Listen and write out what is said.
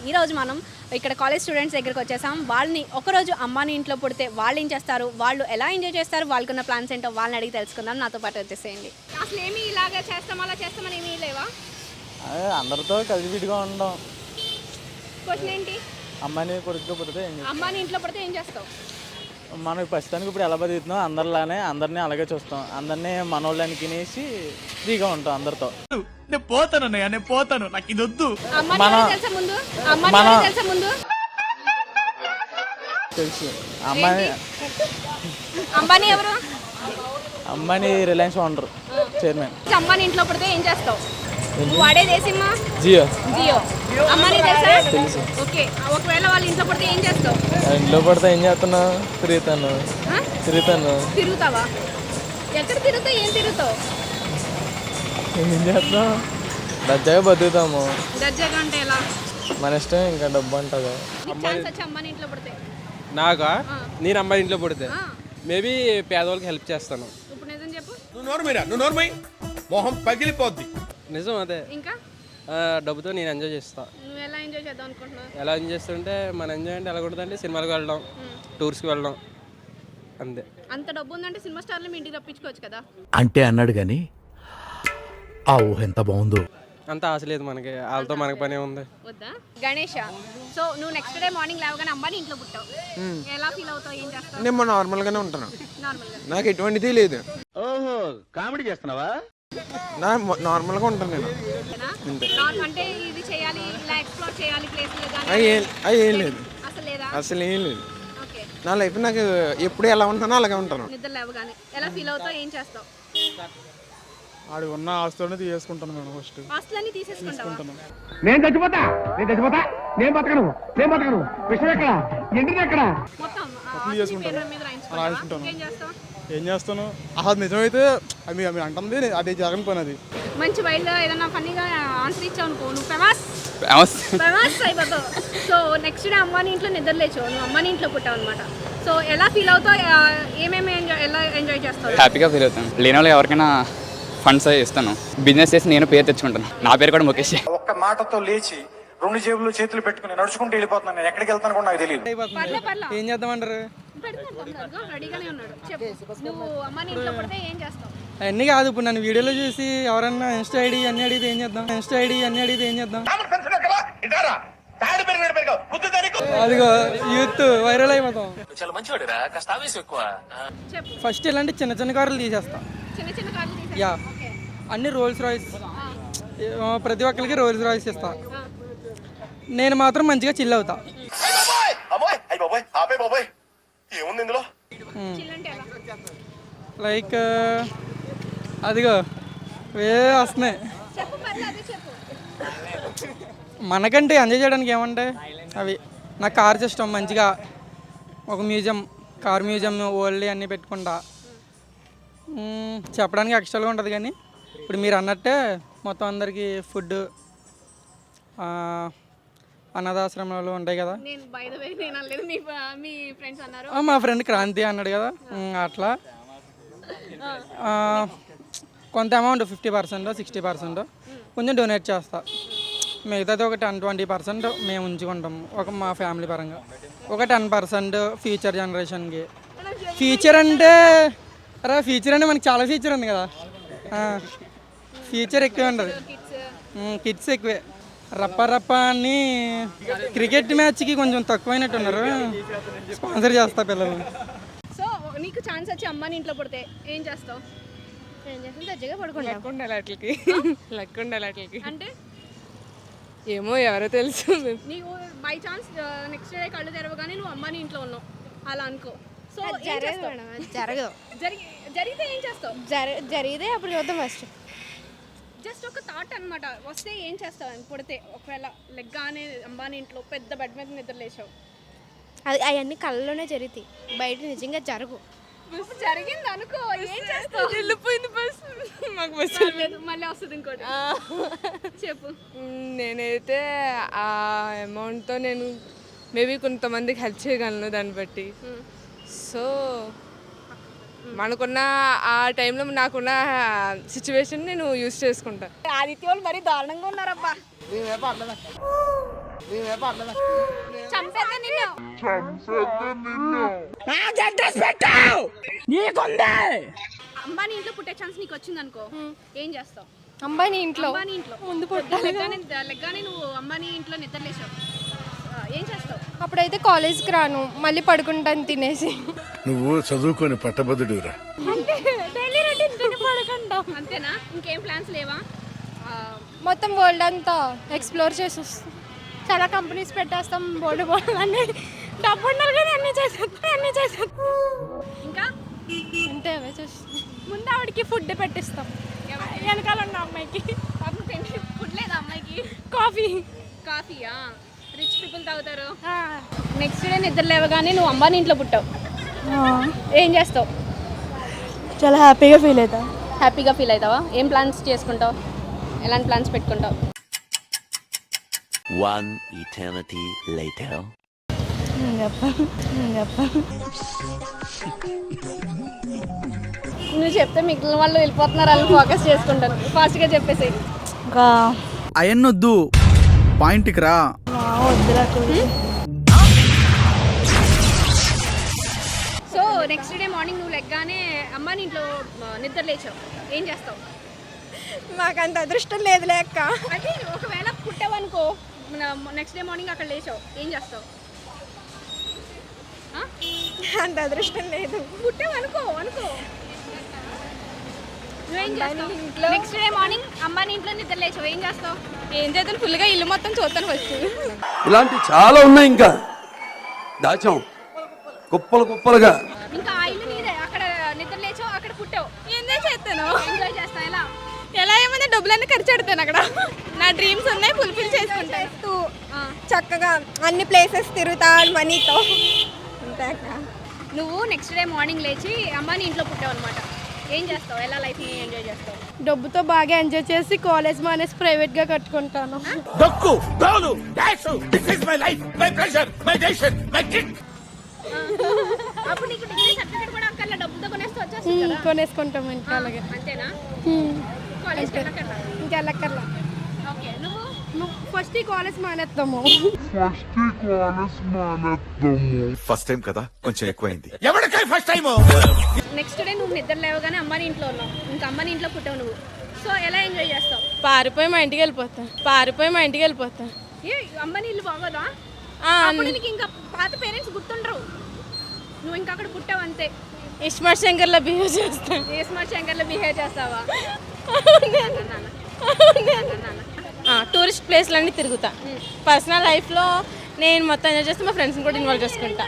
ఈరోజు మనం ఇక్కడ కాలేజ్ స్టూడెంట్స్ దగ్గరికి వచ్చేసాం. వాళ్ళని ఒకరోజు అమ్మాని ఇంట్లో పుడితే వాళ్ళు ఏం చేస్తారు, వాళ్ళు ఎలా ఎంజాయ్ చేస్తారు, వాళ్ళకున్న ప్లాన్స్ ఏంటో వాళ్ళని అడిగి తెలుసుకుందాం. నాతో పాటు వచ్చేసేయండి. అసలు ఏమి ఇలాగా చేస్తాం అలా చేస్తామని ఏమీ లేవా? అందరితో కలిసివిడిగా ఉండడం. క్వశ్చన్ ఏంటి? అమ్మాయిని కొడుకు పుడితే అమ్మాని ఇంట్లో పుడితే ఏం చేస్తావు? మనకి ప్రస్తుతానికి ఇప్పుడు ఎలా బతుకుతున్నాం అందరిలానే అందరినీ అలాగే చూస్తాం. అందరినీ మనోళ్ళని తినేసి ఫ్రీగా ఉంటాం అందరితో. నేను పోతాను నాకు ఇది వద్దు. తెలుసు అమ్మాయి. అంబానీ ఎవరు? అమ్మాయిని రిలయన్స్ ఓనర్ చైర్మన్. అమ్మాని ఇంట్లో పుడితే ఏం చేస్తావు? వాడేది సినిమా? జియో. అమ్మాని తెలుసా? ఓకే, ఒకవేళ వాళ్ళు ఇంట్లో పడితే ఏం చేస్తావు? ఇంట్లో పడితే ఏం చేస్తున్నావు? తిరుగుతావా? ఎక్కడ తిరుగుతావు? ఏం తిరుగుతావు? ఏం చేస్తాం? దర్జాగా బతుకుతాము. దర్జాగా అంటే ఎలా? మన ఇష్టం, ఇంకా డబ్బు అంటది. అమ్మాని ఇంట్లో పడితే నాకా? నేను అమ్మాయి ఇంట్లో పుడితే మేబీ పేదవాళ్ళకి హెల్ప్ చేస్తాను. ఇప్పుడు నిజం చెప్పు. నువ్వు నోర్మై మొహం పగిలిపోద్ది. నిజం అదే. ఇంకా డబ్బుతో నేను ఎంజాయ్ చేస్తా. నువ్వు ఎలా ఎంజాయ్ చేద్దాం అనుకుంటున్నావు? ఎలా ఎంజాయ్ చేస్తుంటే మన ఎంజాయ్ అంటే ఎలా ఉంటుందంటే సినిమాలకు వెళ్ళడం, టూర్స్కి వెళ్ళడం అంతే. అంత డబ్బు ఉందంటే సినిమా స్టార్లు మీ ఇంటికి రప్పించుకోవచ్చు కదా. అంటే అన్నాడు కానీ ఆ ఊహ ఎంత బాగుందో. అంత ఆశ లేదు మనకి, వాళ్ళతో మనకి పనే ఉంది. వద్దా? గణేష్, సో నువ్వు నెక్స్ట్ డే మార్నింగ్ లేవగానే అమ్మాని ఇంట్లో పుట్టావు, ఎలా ఫీల్ అవుతావు? ఏం చేస్తావు? నేను నార్మల్గానే ఉంటాను. నార్మల్గా? నాకు ఎటువంటిది లేదు. ఓహో, కామెడీ చేస్తున్నావా? నార్మల్గా ఉంటాను నేను. అంటే ఇది చేయాలి, ఇలా ఎక్స్ప్లోర్ చేయాలి ప్లేస్ ఏం లేదు, అసలు ఏం లేదు. నా లైఫ్ నాకు ఎప్పుడు ఎలా ఉంటానో అలాగే ఉంటాను. నిద్ర లేవగానే ఎలా ఫీల్ అవుతావు? ఏం చేస్తావు? ఆడు ఉన్న ఆస్తులన్నీ తీసేసుకుంటాను మేడం. ఫస్ట్ ఆస్తులన్నీ తీసేసుకుంటావా? నేను చచ్చిపోతా నేను బతకను విషయం ఎక్కడ ఎండిది ఎక్కడ మొత్తం రాయించుకుంటాను. ఏం చేస్తాను? అది నిజమైతే అది మీరు అంటుంది అది జగన్ పని. అది మంచి వైల్డ్ ఏదైనా ఫన్నీగా ఆన్సర్ ఇచ్చావు అనుకో, నువ్వు ఫేమస్ అయిపోతావు. సో నెక్స్ట్ డే అమ్మాని ఇంట్లో నిద్ర లేచావు, నువ్వు అమ్మాని ఇంట్లో పుట్టావు అనమాట. సో ఎలా ఫీల్ అవుతావు? ఏమేమి ఎలా ఎంజాయ్ చేస్తావు? హ్యాపీగా ఫీల్ అవుతాను. లేని వాళ్ళు ఎవరికైనా ఫండ్స్ ఇస్తాను. బిజినెస్ చేసి నేను పేరు తెచ్చుకుంటాను. నా పేరు కూడా ముఖేష్. ఒక్క మాటతో లేచి రెండు జేబులు చేతులు పెట్టుకుని నడుచుకుంటూ వెళ్ళిపోతున్నాను. నేను ఎక్కడికి వెళ్తాను కూడా నాకు తెలియదు. ఏం చేద్దామంటారు? రెడీగానే ఉన్నాడు. చెప్పు, నువ్వు అమ్మాని ఇంట్లో పడితే ఏం చేస్తావు? అన్నీ కాదు, ఇప్పుడు నన్ను వీడియోలో చూసి ఎవరన్నా ఇన్స్టా ఐడి అన్ని అడిగితే ఏం చేద్దాం? అదిగో యూత్ వైరల్ అయిపోతాం. ఫస్ట్ ఇలాంటి చిన్న చిన్న కార్లు తీసేస్తాం. యా, అన్ని రోల్స్ రాయిస్, ప్రతి ఒక్కరికి రోల్స్ రాయిస్ ఇస్తా. నేను మాత్రం మంచిగా చిల్ అవుతా. లైక్ అదిగో వస్తున్నాయి. మనకంటే ఎంజాయ్ చేయడానికి ఏమంటాయి అవి. నాకు కార్ ఇష్టం. మంచిగా ఒక మ్యూజియం, కార్ మ్యూజియం ఓల్డ్ అన్నీ పెట్టుకుంటా. చెప్పడానికి ఎక్స్ట్రాగా ఉంటుంది కానీ ఇప్పుడు మీరు అన్నట్టే మొత్తం అందరికీ ఫుడ్, అనాథాశ్రమాలు ఉంటాయి కదా. మా ఫ్రెండ్ క్రాంతి అన్నాడు కదా, అట్లా కొంత అమౌంట్ 50%, 60% కొంచెం డొనేట్ చేస్తా. మిగతాది ఒక 10-20% మేము ఉంచుకుంటాము ఒక మా ఫ్యామిలీ పరంగా. ఒక 10% ఫ్యూచర్ జనరేషన్కి. ఫ్యూచర్ అంటే మనకి చాలా ఫ్యూచర్ ఉంది కదా. ఫ్యూచర్ ఎక్కువే ఉంటుంది. కిడ్స్ ఎక్కువే. రప్ప అని క్రికెట్ మ్యాచ్కి కొంచెం తక్కువైనట్టున్నారు. స్పాన్సర్ చేస్తా పిల్లలు. సో నీకు ఛాన్స్ వచ్చి అమ్మాని ఇంట్లో పడితే ఏం చేస్తావు? లక్ ఉండాలి అట్లకి. అంటే ఏమో ఎవరో తెలుసు. నీకు బై ఛాన్స్ నెక్స్ట్ డే కళ్ళు తెరవగానే నువ్వు అమ్మాని ఇంట్లో ఉన్నావు అలా అనుకో. సో జరగదు. జరిగితే ఏం చేస్తావు? జరిగితే అప్పుడు చూద్దాం. ఫస్ట్ జస్ట్ ఒక థాట్ అనమాట. వస్తే ఏం చేస్తావు పుడితే? ఒకవేళ లెగ్గానే అంబానీ ఇంట్లో పెద్ద బెడ్ మీద నిద్ర లేచావు, అది అవన్నీ కళ్ళలోనే జరుగుతాయి, బయట నిజంగా జరగు. జరిగింది అనుకో, ఏం చేస్తావు? వెళ్ళిపోయింది బస్, మాకు బస్ మళ్ళీ వస్తుంది ఇంకోటి. చెప్పు. నేనైతే ఆ అమౌంట్తో నేను మేబీ కొంతమందికి హెల్ప్ చేయగలను దాన్ని బట్టి. సో మనకున్న ఆ టైంలో నాకున్న సిచ్యువేషన్ నేను యూజ్ చేసుకుంటాను. ఆదిత్య వాళ్ళు మరీ దారుణంగా ఉన్నారబ్బా. చంపేద్దా నిన్ను. అంబానీ ఇంట్లో పుట్టే ఛాన్స్ నీకు వచ్చింది అనుకో, ఏం చేస్తావు? అంబానీ ఇంట్లో అంబానీ ఇంట్లో ముందు లెగ్గానే నువ్వు అంబానీ ఇంట్లో నిద్రలేసావు, ఏం చేస్తావు? అప్పుడైతే కాలేజ్కి రాను, మళ్ళీ పడుకుంటాను తినేసి. నువ్వు చదువుకొని పట్టభద్రుడురా. అంతేనా? ఇంకేం ప్లాన్స్ లేవా? మొత్తం వరల్డ్ అంతా ఎక్స్ప్లోర్ చేసి వస్తాం. చాలా కంపెనీస్ పెట్టేస్తాం, బోర్డు అన్నీ డబ్బు ఉండాలి కానీ అన్నీ చేసేస్తాం. ఇంకా అంతే అవే చేస్తాం. ముందు ఆవిడకి ఫుడ్ పెట్టిస్తాం, వెనకాల ఉన్న అమ్మాయికి ఫుడ్ లేదా అమ్మాయికి? కాఫీయా? రిచ్ పీపుల్ తాగుతారు. నెక్స్ట్ డే నిద్ర లేవగానే నువ్వు అంబానీ ఇంట్లో పుట్టావు, ఏం చేస్తావు? చాలా హ్యాపీగా ఫీల్ అవుతా. హ్యాపీగా ఫీల్ అవుతావా? ఏం ప్లాన్స్ చేసుకుంటావు? ఎలాంటి ప్లాన్స్ పెట్టుకుంటావు? One eternity later. నువ్వు చెప్తే మిగిలిన వాళ్ళు వెళ్ళిపోతున్నారు, వాళ్ళు ఫోకస్ చేసుకుంటాను. ఫాస్ట్గా చెప్పేసి. అయన్నొద్దు, పాయింట్కి రా. సో నెక్స్ట్ డే మార్నింగ్ నువ్వు లెగ్గానే అంబానీ ఇంట్లో నిద్ర లేచావు, ఏం చేస్తావు? మాకు అంత అదృష్టం లేదు లేక. అంటే ఒకవేళ పుట్టావనుకో, నెక్స్ట్ డే మార్నింగ్ అక్కడ లేచావు, ఏం చేస్తావు? అంత అదృష్టం లేదు. పుట్టావనుకో నువ్వేం చేస్తావు? నెక్స్ట్ డే మార్నింగ్ అంబానీ ఇంట్లో నిద్ర లేచావు, ఏం చేస్తావు? ఏం చేద్దాం, ఫుల్గా ఇల్లు మొత్తం చూస్తాను ఫస్ట్. ఇలాంటి చాలా ఉన్నాయి, ఇంకా దాచాం కుప్పలుగా. ఇంకా ఆ ఇల్లు నీదే, అక్కడ నిద్ర లేచావు, అక్కడ పుట్టావు, ఎంజాయ్ చేస్తాను. ఎంజాయ్ చేస్తావు. ఎలా ఏమైనా డబ్బులన్నీ ఖర్చు పెడతాను అక్కడ. నా డ్రీమ్స్ ఉన్నాయి, ఫుల్ఫిల్ చేసుకుంటూ చక్కగా అన్ని ప్లేసెస్ తిరుగుతా మనీతో. అంతే. నువ్వు నెక్స్ట్ డే మార్నింగ్ లేచి అంబానీ ఇంట్లో పుట్టావు అనమాట, ఏం చేస్తావు? ఎలా లైఫ్ని ఎంజాయ్ చేస్తావు? డబ్బుతో బాగా ఎంజాయ్ చేసి కాలేజ్ మానేసి ప్రైవేట్గా కట్టుకుంటాను. దక్కు డౌలు డాష్ this is my life, my pressure, my decision, my kid. అప్పుడు నీకు డిగ్రీ సర్టిఫికేట్ కూడా అక్కడ డబ్బుతో కొనేస్తే వచ్చేస్తుంది కదా? కొనేసుకుంటాం ఇంకా అలాగే. అంతేనా? కాలేజ్ వెళ్ళక్కర్లా? ఇంకా వెళ్ళక్కర్లా. ఓకే. నువ్వు ఫస్ట్ ఈ కాలేజ్ మానేస్తాము. ఫస్ట్ టైం కదా, కొంచెం ఎక్కువైంది. ఎవరికై ఫస్ట్ టైం? నెక్స్ట్ డే నువ్వు నిద్ర లేవగానే అంబానీ ఇంట్లో ఉన్నావు, ఇంకా అంబానీ ఇంట్లో పుట్టావు నువ్వు. సో ఎలా ఎంజాయ్ చేస్తావు? పారిపోయి మా ఇంటికి వెళ్ళిపోతా. ఏ అంబానీ ఇల్లు బాగోదా? అప్పుడు నీకు ఇంకా పాత పేరెంట్స్ గుర్తుండరు, నువ్వు ఇంకా అక్కడ పుట్టావు అంతే. ఇస్మార్ట్ శంకర్లో బిహేవ్ చేస్తాను. స్మార్ట్ శంకర్లో బిహేవ్ చేస్తావా? టూరిస్ట్ ప్లేస్లన్నీ తిరుగుతా. పర్సనల్ లైఫ్లో నేను మొత్తం ఎంజాయ్ చేస్తే మా ఫ్రెండ్స్ని కూడా ఇన్వాల్వ్ చేసుకుంటా.